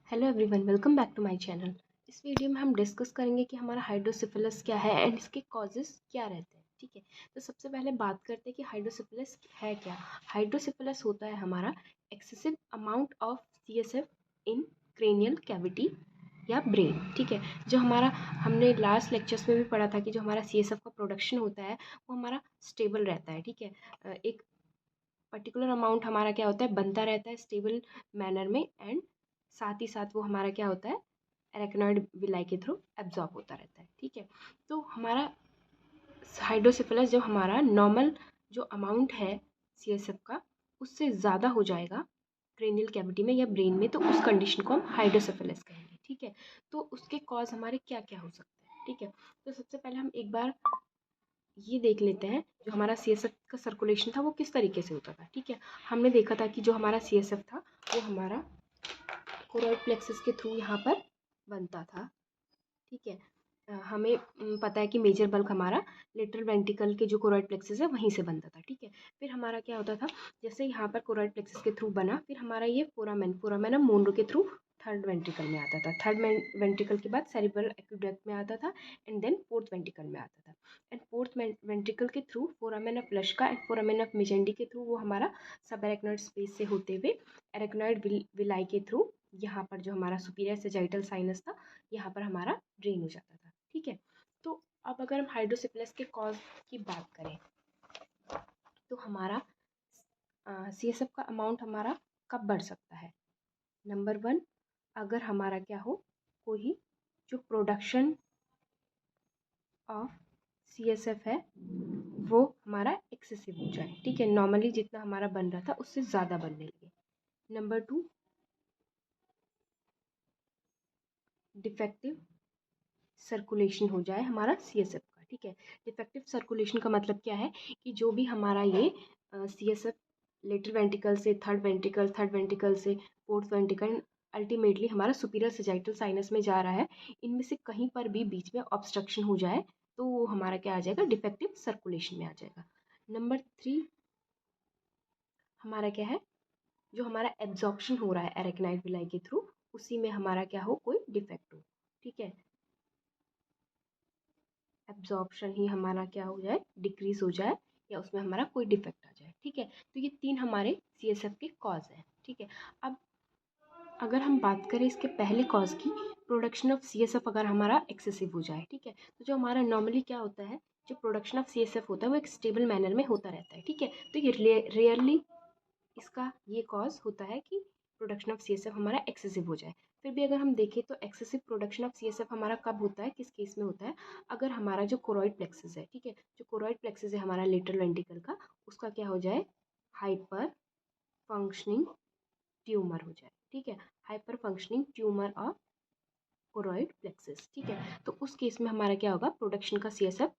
Hello everyone, welcome back to my channel. इस video में हम डिस्कस करेंगे कि हमारा हाइड्रोसिफिलिस क्या है एंड इसके कॉजेस क्या रहते हैं। ठीक है, तो सबसे पहले बात करते हैं कि हाइड्रोसिफिलिस है क्या। हाइड्रोसिफिलिस होता है हमारा excessive amount of CSF in cranial cavity या ब्रेन। ठीक है, जो हमारा हमने लास्ट लेक्चर्स में भी पढ़ा था कि जो हमारा सीएसएफ का प्रोडक्शन होता है वो हमारा स्टेबल रहता है। ठीक है, एक पर्टिकुलर अमाउंट हमारा क्या होता है बनता रहता है स्टेबल मैनर में, एंड साथ ही साथ वो हमारा क्या होता है एरेक्नॉइड विलाई के थ्रू एब्जॉर्ब होता रहता है। ठीक है, तो हमारा हाइड्रोसिफिलिस जब हमारा नॉर्मल जो अमाउंट है सीएसएफ का उससे ज़्यादा हो जाएगा क्रेनियल कैविटी में या ब्रेन में, तो उस कंडीशन को हम हाइड्रोसिफिलिस कहेंगे। ठीक है, तो उसके कॉज हमारे क्या क्या हो सकते हैं। ठीक है, तो सबसे पहले हम एक बार ये देख लेते हैं जो हमारा सीएसएफ का सर्कुलेशन था वो किस तरीके से होता था। ठीक है, हमने देखा था कि जो हमारा सीएसएफ था वो हमारा कोरॉइड प्लेक्सस के थ्रू यहाँ पर बनता था। ठीक है, हमें पता है कि मेजर बल्क हमारा लेटरल वेंट्रिकल के जो कोरॉइड प्लेक्सस है वहीं से बनता था। ठीक है, फिर हमारा क्या होता था, जैसे यहाँ पर कोरॉइड प्लेक्सस के थ्रू बना, फिर हमारा ये फोरामेन मोनरो के थ्रू थर्ड वेंट्रिकल में आता था। थर्ड वेंट्रिकल के बाद सेरिब्रल एक्वेडक्ट में आता था, एंड देन फोर्थ वेंट्रिकल में आता था। एंड फोर्थ वेंट्रिकल के through foramen of Luschka and foramen of Magendie के थ्रू वो हमारा सब एरेक्नॉइड स्पेस से होते हुए एरेक्नॉइड विलाई के थ्रू यहाँ पर जो हमारा सुपीरियर सेजाइटल साइनस था यहाँ पर हमारा ड्रेन हो जाता था। ठीक है, तो अब अगर हम हाइड्रोसिफिलिस के कॉज की बात करें तो हमारा सीएसएफ का अमाउंट हमारा कब बढ़ सकता है। नंबर वन, अगर हमारा क्या हो कोई जो प्रोडक्शन ऑफ सीएसएफ है वो हमारा एक्सेसिव हो जाए। ठीक है, नॉर्मली जितना हमारा बन रहा था उससे ज़्यादा बनने लगे। नंबर टू, डिफेक्टिव सर्कुलेशन हो जाए हमारा सीएसएफ का। ठीक है, डिफेक्टिव सर्कुलेशन का मतलब क्या है कि जो भी हमारा ये सीएसएफ लेटरल वेंट्रिकल से थर्ड वेंट्रिकल से फोर्थ वेंट्रिकल अल्टीमेटली हमारा सुपीरियर सेजाइटल साइनस में जा रहा है, इनमें से कहीं पर भी बीच में ऑब्स्ट्रक्शन हो जाए तो वो हमारा क्या आ जाएगा, डिफेक्टिव सर्कुलेशन में आ जाएगा। नंबर थ्री, हमारा क्या है जो हमारा एब्जॉर्प्शन हो रहा है एरेक्नाइड विलाई के थ्रू उसी में हमारा क्या हो कोई डिफेक्ट हो। ठीक है, एब्जॉर्प्शन ही हमारा क्या हो जाए डिक्रीज हो जाए या उसमें हमारा कोई डिफेक्ट आ जाए। ठीक है, तो ये तीन हमारे सीएसएफ के कॉज हैं। ठीक है, अब अगर हम बात करें इसके पहले कॉज की, प्रोडक्शन ऑफ सीएसएफ अगर हमारा एक्सेसिव हो जाए। ठीक है, तो जो हमारा नॉर्मली क्या होता है जो प्रोडक्शन ऑफ सीएसएफ होता है वो एक स्टेबल मैनर में होता रहता है। ठीक है, तो ये रेयरली इसका ये कॉज होता है कि प्रोडक्शन ऑफ सीएसएफ हमारा एक्सेसिव हो जाए। फिर भी अगर हम देखें तो एक्सेसिव प्रोडक्शन ऑफ सीएसएफ हमारा कब होता है, किस केस में होता है, अगर हमारा जो कोरॉइड प्लेक्सस है, ठीक है, जो कोरॉइड प्लेक्सस है हमारा लेटरल वेंट्रिकल का, उसका क्या हो जाए हाइपर फंक्शनिंग ट्यूमर हो जाए। ठीक है, hyper functioning tumour of choroid plexus. ठीक है, तो उस केस में हमारा क्या होगा, प्रोडक्शन का सीएसएफ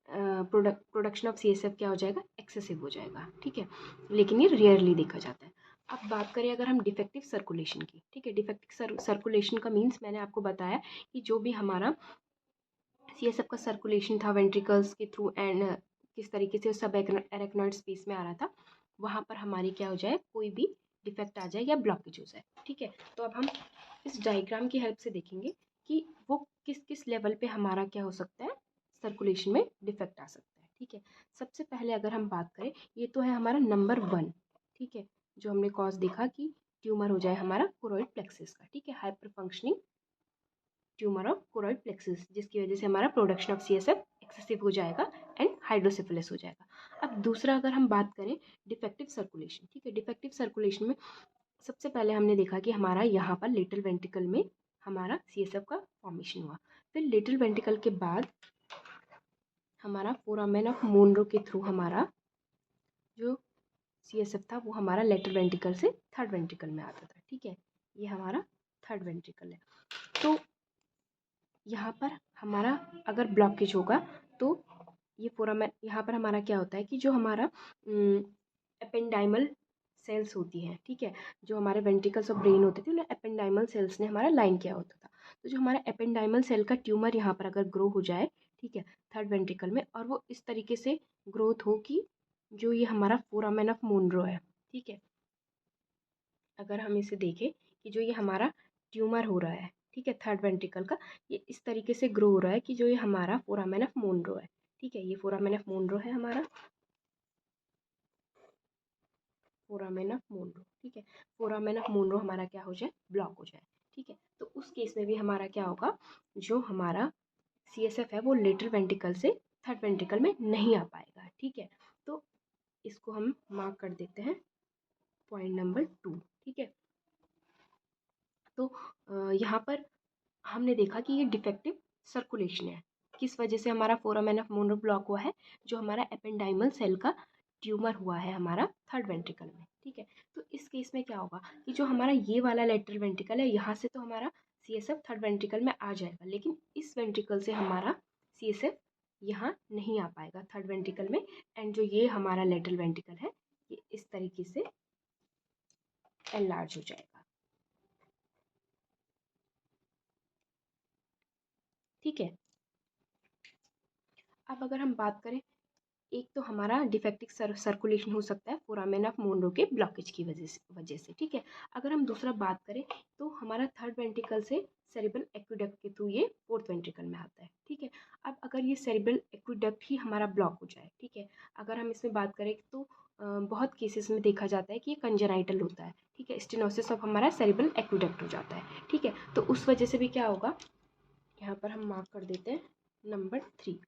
प्रोडक्शन ऑफ सीएसएफ क्या हो जाएगा, एक्सेसिव हो जाएगा। ठीक है, लेकिन ये रेयरली देखा जाता है। अब बात करें अगर हम डिफेक्टिव सर्कुलेशन की। ठीक है, डिफेक्टिव सर्कुलेशन का मीन्स मैंने आपको बताया कि जो भी हमारा सीएसएफ का सर्कुलेशन था वेंट्रिकल्स के थ्रू एंड किस तरीके से सब एरेक्नॉइड स्पेस में आ रहा था, वहाँ पर हमारी क्या हो जाए कोई भी डिफेक्ट आ जाए या ब्लॉकेज हो जाए। ठीक है, तो अब हम इस डायग्राम की हेल्प से देखेंगे कि वो किस किस लेवल पे हमारा क्या हो सकता है सर्कुलेशन में डिफेक्ट आ सकता है। ठीक है, सबसे पहले अगर हम बात करें, ये तो है हमारा नंबर वन। ठीक है, जो हमने कॉज देखा कि ट्यूमर हो जाए हमारा कोरॉइड प्लेक्सस का। ठीक है, hyper functioning tumour of choroid plexus जिसकी वजह से हमारा प्रोडक्शन ऑफ सीएसएफ एक्सेसिव हो जाएगा एंड हाइड्रोसिफिलिस हो जाएगा। अब दूसरा अगर हम बात करें डिफेक्टिव सर्कुलेशन। ठीक है, डिफेक्टिव सर्कुलेशन में सबसे पहले हमने देखा कि हमारा यहाँ पर लिटिल वेंट्रिकल में हमारा सीएसएफ का फॉर्मेशन हुआ, फिर लिटिल वेंट्रिकल के बाद हमारा फोरामेन ऑफ मोनरो के थ्रू हमारा जो सीएसएफ था वो हमारा लेटरल वेंट्रिकल से थर्ड वेंट्रिकल में आता था। ठीक है, ये हमारा थर्ड वेंट्रिकल है। तो यहाँ पर हमारा अगर ब्लॉकेज होगा तो ये फोरामेन यहाँ पर हमारा क्या होता है कि जो हमारा एपेंडाइमल सेल्स होती हैं, ठीक है, जो हमारे वेंट्रिकल्स और ब्रेन होते थे उन्हें एपेंडाइमल सेल्स ने हमारा लाइन किया होता था। तो जो हमारा एपेंडाइमल सेल का ट्यूमर यहाँ पर अगर ग्रो हो जाए, ठीक है, थर्ड वेंट्रिकल में, और वो इस तरीके से ग्रोथ हो कि जो ये हमारा फोरामेन ऑफ मोनरो है, ठीक है, अगर हम इसे देखें कि जो ये हमारा ट्यूमर हो रहा है, ठीक है, थर्ड वेंट्रिकल का, ये इस तरीके से ग्रो हो रहा है कि जो ये हमारा फोरामेन ऑफ मोनरो है, ठीक है, ये फोरामेन ऑफ मोनरो है हमारा, फोरामेन ऑफ मोनरो, ठीक है, फोरामेन ऑफ मोनरो हमारा क्या हो जाए, ब्लॉक हो जाए, ठीक है। तो उस केस में भी हमारा क्या होगा, जो हमारा CSF है वो लेटरल वेंट्रिकल से थर्ड वेंट्रिकल में नहीं आ पाएगा, ठीक है। तो इसको हम मार्क कर देते हैं पॉइंट नंबर 2, ठीक है। तो यहाँ पर हमने देखा कि ये डिफेक्टिव सर्कुलेशन है, किस वजह से हमारा फोरामेन ऑफ मोनरो ब्लॉक हुआ है, जो हमारा एपेंडाइमल सेल का ट्यूमर हुआ है हमारा थर्ड वेंट्रिकल में, ठीक है। तो इस केस में क्या होगा कि जो हमारा ये वाला लेटरल वेंट्रिकल है, यहाँ से तो हमारा CSF थर्ड वेंट्रिकल में आ जाएगा, लेकिन इस वेंट्रिकल से हमारा CSF यहाँ नहीं आ पाएगा थर्ड वेंट्रिकल में, एंड जो ये हमारा लेटरल वेंट्रिकल है ये इस तरीके से एनलार्ज हो जाएगा, ठीक है। अब अगर हम बात करें, एक तो हमारा डिफेक्टिव सर्कुलेशन हो सकता है फोरामेन ऑफ मोनरो के ब्लॉकेज की वजह से, ठीक है। अगर हम दूसरा बात करें तो हमारा थर्ड वेंट्रिकल से सेरिब्रल एक्विडक्ट के थ्रू ये फोर्थ वेंट्रिकल में आता है, ठीक है। अब अगर ये सेरिब्रल एक्विडक्ट ही हमारा ब्लॉक हो जाए, ठीक है, अगर हम इसमें बात करें तो बहुत केसेस में देखा जाता है कि ये कंजेनाइटल होता है, ठीक है, स्टेनोसिस ऑफ हमारा सेरिब्रल एक्विडक्ट हो जाता है, ठीक है। तो उस वजह से भी क्या होगा, यहाँ पर हम मार्क कर देते हैं नंबर 3।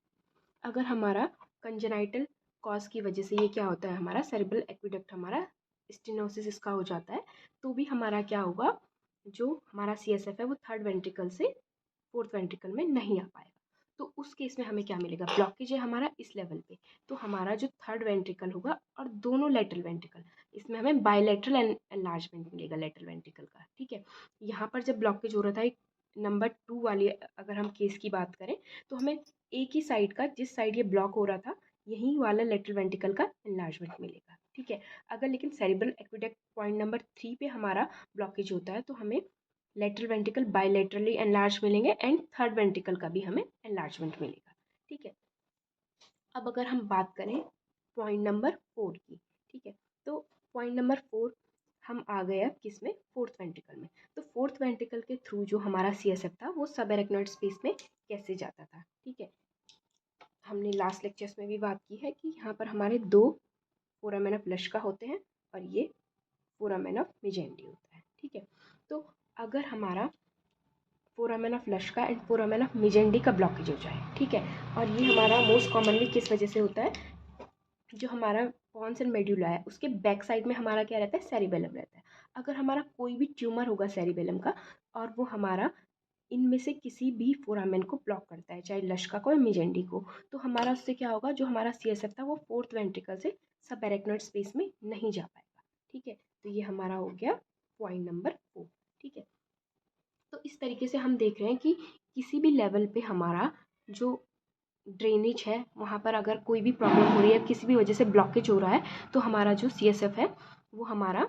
अगर हमारा कंजेनाइटल कॉज की वजह से ये क्या होता है, हमारा सेरिब्रल एक्विडक्ट हमारा स्टेनोसिस इसका हो जाता है, तो भी हमारा क्या होगा, जो हमारा CSF है वो थर्ड वेंट्रिकल से फोर्थ वेंट्रिकल में नहीं आ पाएगा। तो उस केस में हमें क्या मिलेगा, ब्लॉकेज है हमारा इस लेवल पे, तो हमारा जो थर्ड वेंट्रिकल होगा और दोनों लेटरल वेंट्रिकल, इसमें हमें बायलैटरल एनलार्जमेंट मिलेगा लेटरल वेंट्रिकल का, ठीक है। यहाँ पर जब ब्लॉकेज हो रहा था, एक नंबर 2 वाली अगर हम केस की बात करें, तो हमें एक ही साइड का, जिस साइड ये ब्लॉक हो रहा था, यही वाला लेटरल वेंट्रिकल का एनलार्जमेंट मिलेगा, ठीक है। अगर लेकिन सेरिब्रल एक्विडक्ट पॉइंट नंबर 3 पे हमारा ब्लॉकेज होता है, तो हमें लेटरल वेंट्रिकल बायलैटरली एनलार्ज मिलेंगे एंड थर्ड वेंट्रिकल का भी हमें एनलार्जमेंट मिलेगा, ठीक है। अब अगर हम बात करें पॉइंट नंबर 4 की, ठीक है, तो पॉइंट नंबर 4 हम आ गए अब किस में, फोर्थ वेंट्रिकल में। तो फोर्थ वेंट्रिकल के थ्रू जो हमारा CSF था वो सब एरेक्नॉइड स्पेस में कैसे जाता था, ठीक है। हमने लास्ट लेक्चर्स में भी बात की है कि यहाँ पर हमारे 2 फोरामेन ऑफ लश्का होते हैं और ये फोरामेन ऑफ मिजेंडी होता है, ठीक है। तो अगर हमारा foramen of Luschka and foramen of Magendie का ब्लॉकेज हो जाए, ठीक है, और ये हमारा मोस्ट कॉमनली किस वजह से होता है, जो हमारा पॉन्स एंड मेड्यूला है उसके बैक साइड में हमारा क्या रहता है, सेरिबेलम रहता है। अगर हमारा कोई भी ट्यूमर होगा सेरिबेलम का और वो हमारा इनमें से किसी भी फोरामेन को ब्लॉक करता है, चाहे लश्का को या मिजेंडी को, तो हमारा उससे क्या होगा, जो हमारा CSF था वो फोर्थ वेंट्रिकल से सब एरेक्नॉइड स्पेस में नहीं जा पाएगा, ठीक है। तो ये हमारा हो गया पॉइंट नंबर 4, ठीक है। तो इस तरीके से हम देख रहे हैं कि किसी भी लेवल पे हमारा जो ड्रेनेज है वहाँ पर अगर कोई भी प्रॉब्लम हो रही है, किसी भी वजह से ब्लॉकेज हो रहा है, तो हमारा जो CSF है वो हमारा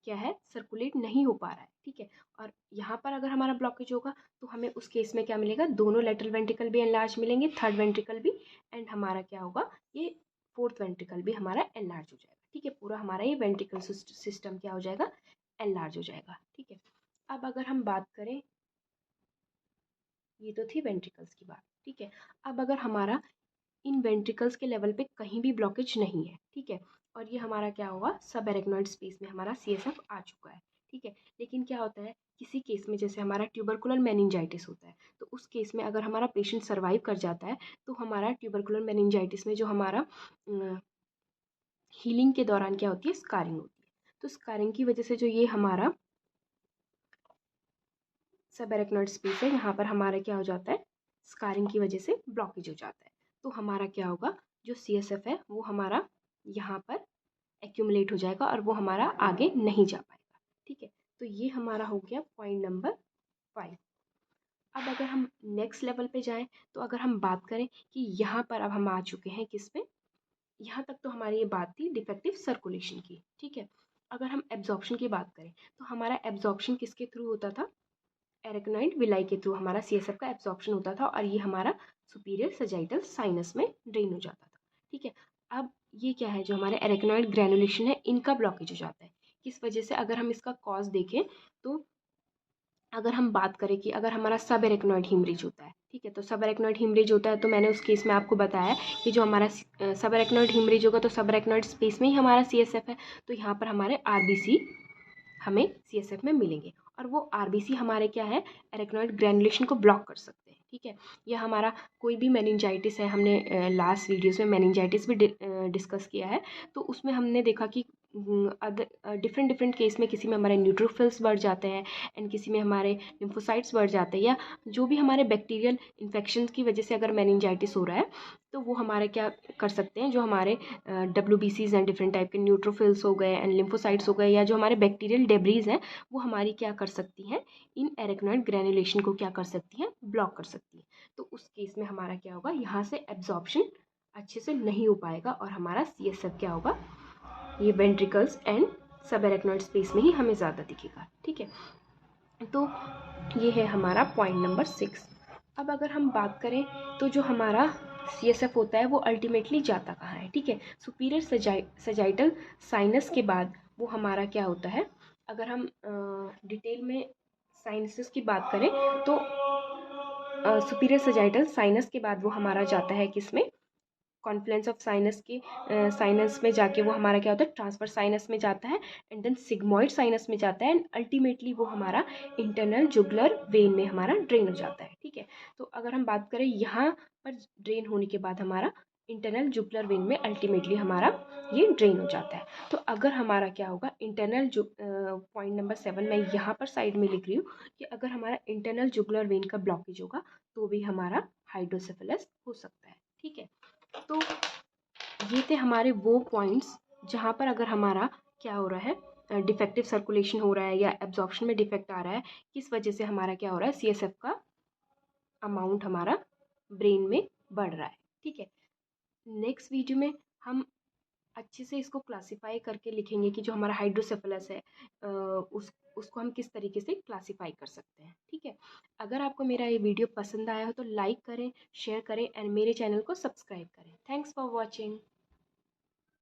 क्या है, सर्कुलेट नहीं हो पा रहा है, ठीक है। और यहाँ पर अगर हमारा ब्लॉकेज होगा तो हमें उस केस में क्या मिलेगा, दोनों लेटरल वेंट्रिकल भी एनलार्ज मिलेंगे, थर्ड वेंट्रिकल भी, एंड हमारा क्या होगा, ये फोर्थ वेंट्रिकल भी हमारा एनलार्ज हो जाएगा, ठीक है। पूरा हमारा ये वेंट्रिकल सिस्टम क्या हो जाएगा, एनलार्ज हो जाएगा, ठीक है। अब अगर हम बात करें, ये तो थी वेंट्रिकल्स की बात, ठीक है। अब अगर हमारा इन वेंट्रिकल्स के लेवल पे कहीं भी ब्लॉकेज नहीं है, ठीक है, और ये हमारा क्या होगा, सब एरेक्नॉइड स्पेस में हमारा CSF आ चुका है, ठीक है। लेकिन क्या होता है, किसी केस में जैसे हमारा ट्यूबरकुलर मेनिंजाइटिस होता है, तो उस केस में अगर हमारा पेशेंट सर्वाइव कर जाता है, तो हमारा ट्यूबरकुलर मेनिंजाइटिस में जो हमारा हीलिंग के दौरान क्या होती है, स्कारिंग होती है। तो स्कारिंग की वजह से जो ये हमारा सब एरेक्नॉइड स्पेस है, यहाँ पर हमारा क्या हो जाता है, स्कारिंग की वजह से ब्लॉकेज हो जाता है। तो हमारा क्या होगा, जो CSF है वो हमारा यहाँ पर एक्यूमुलेट हो जाएगा और वो हमारा आगे नहीं जा पाएगा, ठीक है। तो ये हमारा हो गया पॉइंट नंबर 5। अब अगर हम नेक्स्ट लेवल पे जाएं, तो अगर हम बात करें कि यहाँ पर अब हम आ चुके हैं किस पे, यहाँ तक तो हमारी ये बात थी डिफेक्टिव सर्कुलेशन की, ठीक है। अगर हम एब्जॉर्प्शन की बात करें, तो हमारा एब्जॉर्प्शन किसके थ्रू होता था, एरेक्नॉइड विलाई के थ्रू हमारा CSF का एब्जॉर्प्शन होता था और ये हमारा सुपीरियर सजाइटल साइनस में ड्रेन हो जाता था, ठीक है। अब ये क्या है, जो हमारे एरेक्नॉइड ग्रैनुलेशन है इनका ब्लॉकेज हो जाता है, किस वजह से, अगर हम इसका कॉज देखें तो अगर हम बात करें कि अगर हमारा सब एरेक्नॉइड हीमरेज होता है, ठीक है, तो सब एरेक्नॉइड हीमरेज होता है तो मैंने उस केस में आपको बताया कि जो हमारा सब एरेक्नॉइड हीमरेज होगा तो सब एरेक्नॉइड स्पेस में ही हमारा CSF है, तो यहाँ पर हमारे RBC हमें CSF में मिलेंगे और वो RBC हमारे क्या है, एरेक्नॉइड ग्रैनुलेशन को ब्लॉक कर सकते हैं, ठीक है। यह हमारा कोई भी मेनिंजाइटिस है, हमने लास्ट वीडियोस में मेनिंजाइटिस भी डिस्कस किया है, तो उसमें हमने देखा कि डिफरेंट डिफरेंट केस में किसी में हमारे न्यूट्रोफिल्स बढ़ जाते हैं एंड किसी में हमारे लिम्फोसाइट्स बढ़ जाते हैं, या जो भी हमारे बैक्टीरियल इन्फेक्शन की वजह से अगर मेनिंजाइटिस हो रहा है तो वो हमारे क्या कर सकते हैं, जो हमारे WBCs हैं, डिफरेंट टाइप के न्यूट्रोफिल्स हो गए एंड लिम्फोसाइट्स हो गए, या जो हमारे बैक्टीरियल डेब्रीज हैं, वो हमारी क्या कर सकती हैं, इन एरेक्नॉइड ग्रैनुलेशन को क्या कर सकती हैं, ब्लॉक कर सकती हैं। तो उस केस में हमारा क्या होगा, यहाँ से एब्जॉर्प्शन अच्छे से नहीं हो पाएगा और हमारा CSF क्या होगा, ये वेंट्रिकल्स एंड सब एरेक्नॉइड स्पेस में ही हमें ज़्यादा दिखेगा, ठीक है। तो ये है हमारा पॉइंट नंबर 6। अब अगर हम बात करें तो जो हमारा CSF होता है वो अल्टीमेटली जाता कहाँ है, ठीक है। सुपीरियर सजाइटल साइनस के बाद वो हमारा क्या होता है, अगर हम डिटेल में साइनसेस की बात करें तो सुपीरियर सजाइटल साइनस के बाद वो हमारा जाता है किस में, कॉन्फ्लुएंस ऑफ साइनस के साइनस में जाके वो हमारा क्या होता है, ट्रांसफर साइनस में जाता है एंड देन सिग्मॉइड साइनस में जाता है एंड अल्टीमेटली वो हमारा इंटरनल जुगुलर वेन में हमारा ड्रेन हो जाता है, ठीक है। तो अगर हम बात करें यहाँ पर ड्रेन होने के बाद हमारा इंटरनल जुगुलर वेन में अल्टीमेटली हमारा ये ड्रेन हो जाता है। तो अगर हमारा क्या होगा, इंटरनल पॉइंट नंबर 7 मैं यहाँ पर साइड में लिख रही हूँ कि अगर हमारा इंटरनल जुगुलर वेन का ब्लॉकेज होगा तो भी हमारा हाइड्रोसेफेलस हो सकता है, ठीक है। तो ये थे हमारे वो पॉइंट्स जहाँ पर अगर हमारा क्या हो रहा है, डिफेक्टिव सर्कुलेशन हो रहा है या एब्जॉर्प्शन में डिफेक्ट आ रहा है, किस वजह से हमारा क्या हो रहा है, CSF का अमाउंट हमारा ब्रेन में बढ़ रहा है, ठीक है। नेक्स्ट वीडियो में हम अच्छे से इसको क्लासीफाई करके लिखेंगे कि जो हमारा हाइड्रोसेफेलस है उसको हम किस तरीके से क्लासीफाई कर सकते हैं, ठीक है। अगर आपको मेरा ये वीडियो पसंद आया हो तो लाइक करें, शेयर करें एंड मेरे चैनल को सब्सक्राइब करें। Thanks for watching.